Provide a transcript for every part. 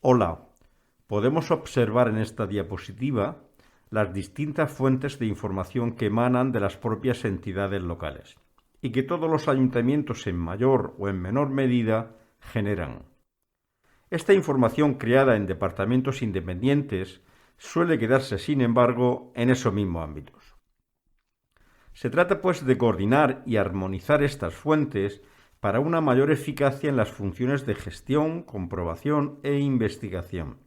Hola, podemos observar en esta diapositiva las distintas fuentes de información que emanan de las propias entidades locales y que todos los ayuntamientos en mayor o en menor medida generan. Esta información creada en departamentos independientes suele quedarse, sin embargo, en esos mismos ámbitos. Se trata, pues, de coordinar y armonizar estas fuentes para una mayor eficacia en las funciones de gestión, comprobación e investigación.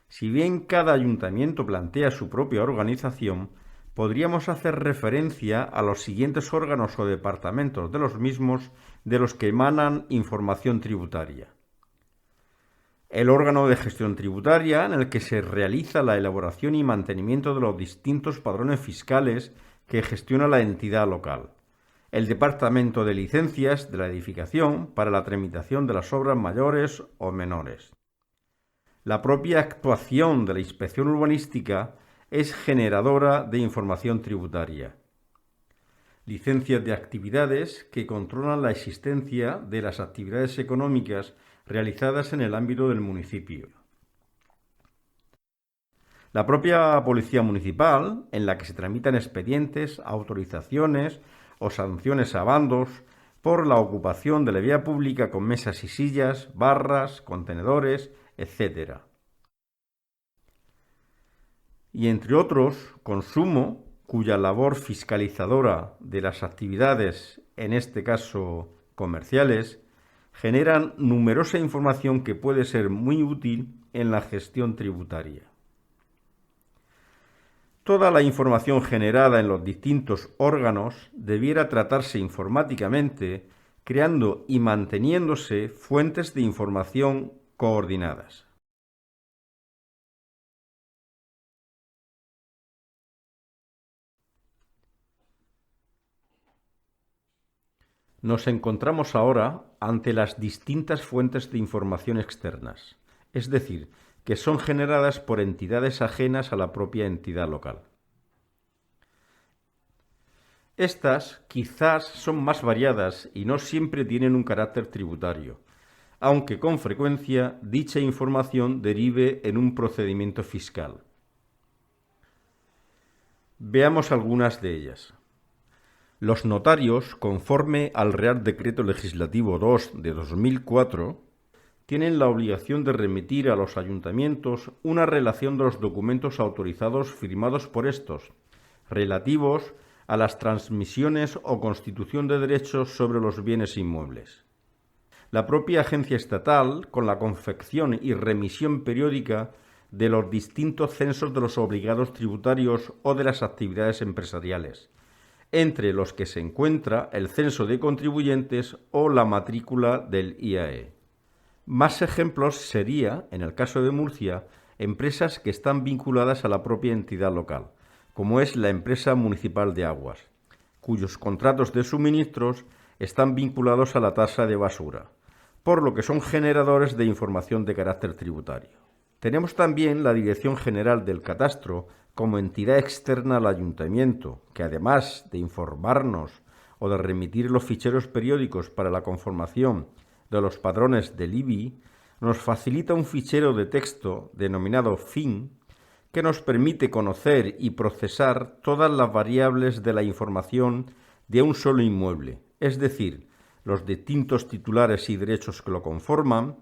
Si bien cada ayuntamiento plantea su propia organización, podríamos hacer referencia a los siguientes órganos o departamentos de los mismos de los que emanan información tributaria. El órgano de gestión tributaria, en el que se realiza la elaboración y mantenimiento de los distintos padrones fiscales que gestiona la entidad local. El departamento de licencias de la edificación para la tramitación de las obras mayores o menores. La propia actuación de la inspección urbanística es generadora de información tributaria. Licencias de actividades que controlan la existencia de las actividades económicas realizadas en el ámbito del municipio. La propia Policía Municipal, en la que se tramitan expedientes, autorizaciones o sanciones a bandos por la ocupación de la vía pública con mesas y sillas, barras, contenedores, etc. Y entre otros, Consumo, cuya labor fiscalizadora de las actividades, en este caso comerciales, generan numerosa información que puede ser muy útil en la gestión tributaria. Toda la información generada en los distintos órganos debiera tratarse informáticamente, creando y manteniéndose fuentes de información coordinadas. Nos encontramos ahora ante las distintas fuentes de información externas, es decir, que son generadas por entidades ajenas a la propia entidad local. Estas quizás son más variadas y no siempre tienen un carácter tributario, aunque con frecuencia dicha información derive en un procedimiento fiscal. Veamos algunas de ellas. Los notarios, conforme al Real Decreto Legislativo 2 de 2004, tienen la obligación de remitir a los ayuntamientos una relación de los documentos autorizados firmados por estos, relativos a las transmisiones o constitución de derechos sobre los bienes inmuebles. La propia agencia estatal, con la confección y remisión periódica de los distintos censos de los obligados tributarios o de las actividades empresariales, entre los que se encuentra el censo de contribuyentes o la matrícula del IAE. Más ejemplos sería, en el caso de Murcia, empresas que están vinculadas a la propia entidad local, como es la empresa municipal de aguas, cuyos contratos de suministros están vinculados a la tasa de basura, por lo que son generadores de información de carácter tributario. Tenemos también la Dirección General del Catastro como entidad externa al ayuntamiento, que además de informarnos o de remitir los ficheros periódicos para la conformación de los padrones del IBI, nos facilita un fichero de texto denominado FIN que nos permite conocer y procesar todas las variables de la información de un solo inmueble, es decir, los distintos titulares y derechos que lo conforman,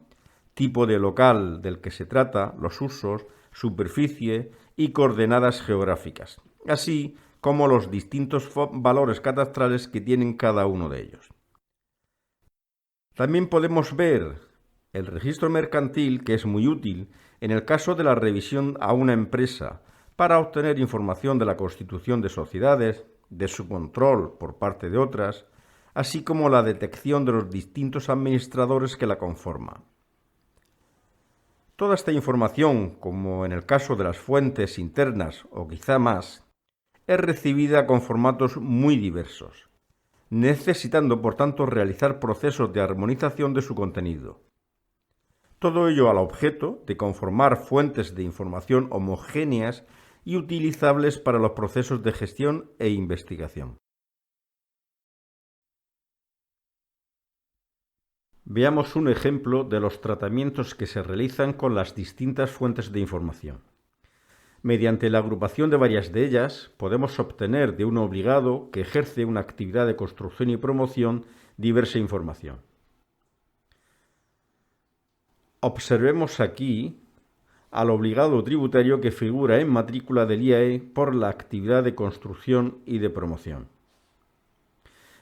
tipo de local del que se trata, los usos, superficie y coordenadas geográficas, así como los distintos valores catastrales que tienen cada uno de ellos. También podemos ver el registro mercantil, que es muy útil en el caso de la revisión a una empresa para obtener información de la constitución de sociedades, de su control por parte de otras, así como la detección de los distintos administradores que la conforman. Toda esta información, como en el caso de las fuentes internas o quizá más, es recibida con formatos muy diversos, necesitando por tanto realizar procesos de armonización de su contenido. Todo ello al objeto de conformar fuentes de información homogéneas y utilizables para los procesos de gestión e investigación. Veamos un ejemplo de los tratamientos que se realizan con las distintas fuentes de información. Mediante la agrupación de varias de ellas, podemos obtener de un obligado que ejerce una actividad de construcción y promoción diversa información. Observemos aquí al obligado tributario que figura en matrícula del IAE por la actividad de construcción y de promoción.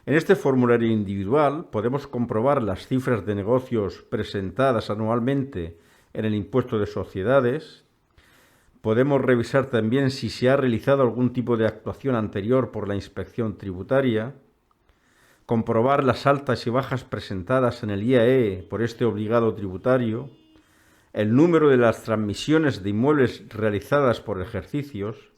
En este formulario individual podemos comprobar las cifras de negocios presentadas anualmente en el impuesto de sociedades. Podemos revisar también si se ha realizado algún tipo de actuación anterior por la inspección tributaria, comprobar las altas y bajas presentadas en el IAE por este obligado tributario, el número de las transmisiones de inmuebles realizadas por ejercicios.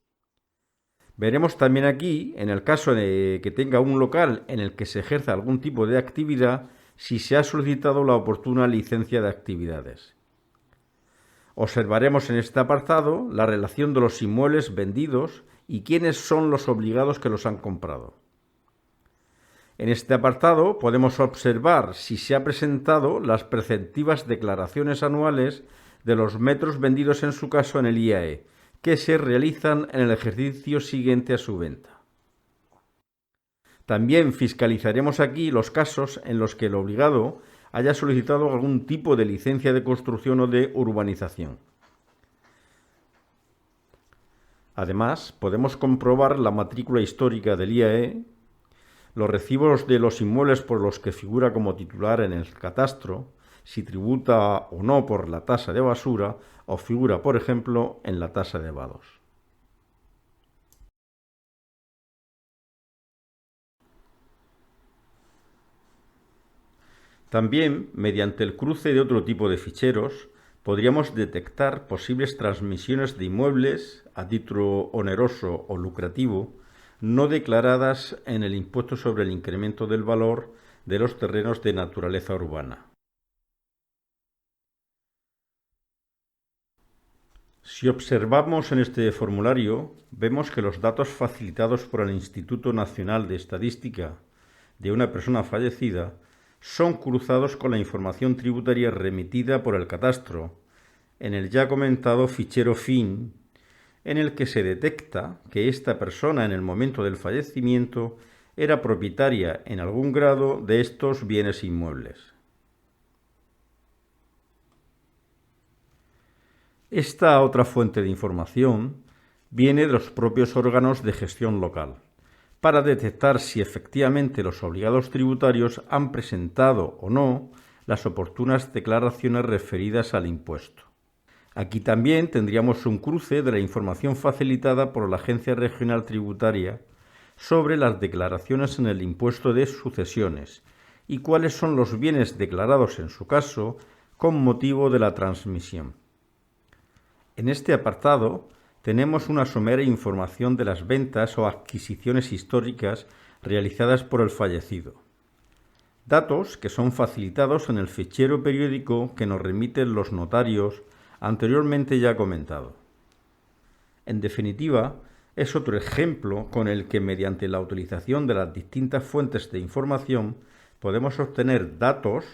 Veremos también aquí, en el caso de que tenga un local en el que se ejerza algún tipo de actividad, si se ha solicitado la oportuna licencia de actividades. Observaremos en este apartado la relación de los inmuebles vendidos y quiénes son los obligados que los han comprado. En este apartado podemos observar si se han presentado las preceptivas declaraciones anuales de los metros vendidos en su caso en el IAE, que se realizan en el ejercicio siguiente a su venta. También fiscalizaremos aquí los casos en los que el obligado haya solicitado algún tipo de licencia de construcción o de urbanización. Además, podemos comprobar la matrícula histórica del IAE, los recibos de los inmuebles por los que figura como titular en el catastro, si tributa o no por la tasa de basura o figura, por ejemplo, en la tasa de vados. También, mediante el cruce de otro tipo de ficheros, podríamos detectar posibles transmisiones de inmuebles a título oneroso o lucrativo no declaradas en el impuesto sobre el incremento del valor de los terrenos de naturaleza urbana. Si observamos en este formulario, vemos que los datos facilitados por el Instituto Nacional de Estadística de una persona fallecida son cruzados con la información tributaria remitida por el catastro en el ya comentado fichero FIN, en el que se detecta que esta persona en el momento del fallecimiento era propietaria en algún grado de estos bienes inmuebles. Esta otra fuente de información viene de los propios órganos de gestión local, para detectar si efectivamente los obligados tributarios han presentado o no las oportunas declaraciones referidas al impuesto. Aquí también tendríamos un cruce de la información facilitada por la Agencia Regional Tributaria sobre las declaraciones en el impuesto de sucesiones y cuáles son los bienes declarados en su caso con motivo de la transmisión. En este apartado tenemos una somera información de las ventas o adquisiciones históricas realizadas por el fallecido. Datos que son facilitados en el fichero periódico que nos remiten los notarios anteriormente ya comentado. En definitiva, es otro ejemplo con el que mediante la utilización de las distintas fuentes de información podemos obtener datos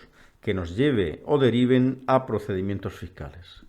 que nos lleven o deriven a procedimientos fiscales.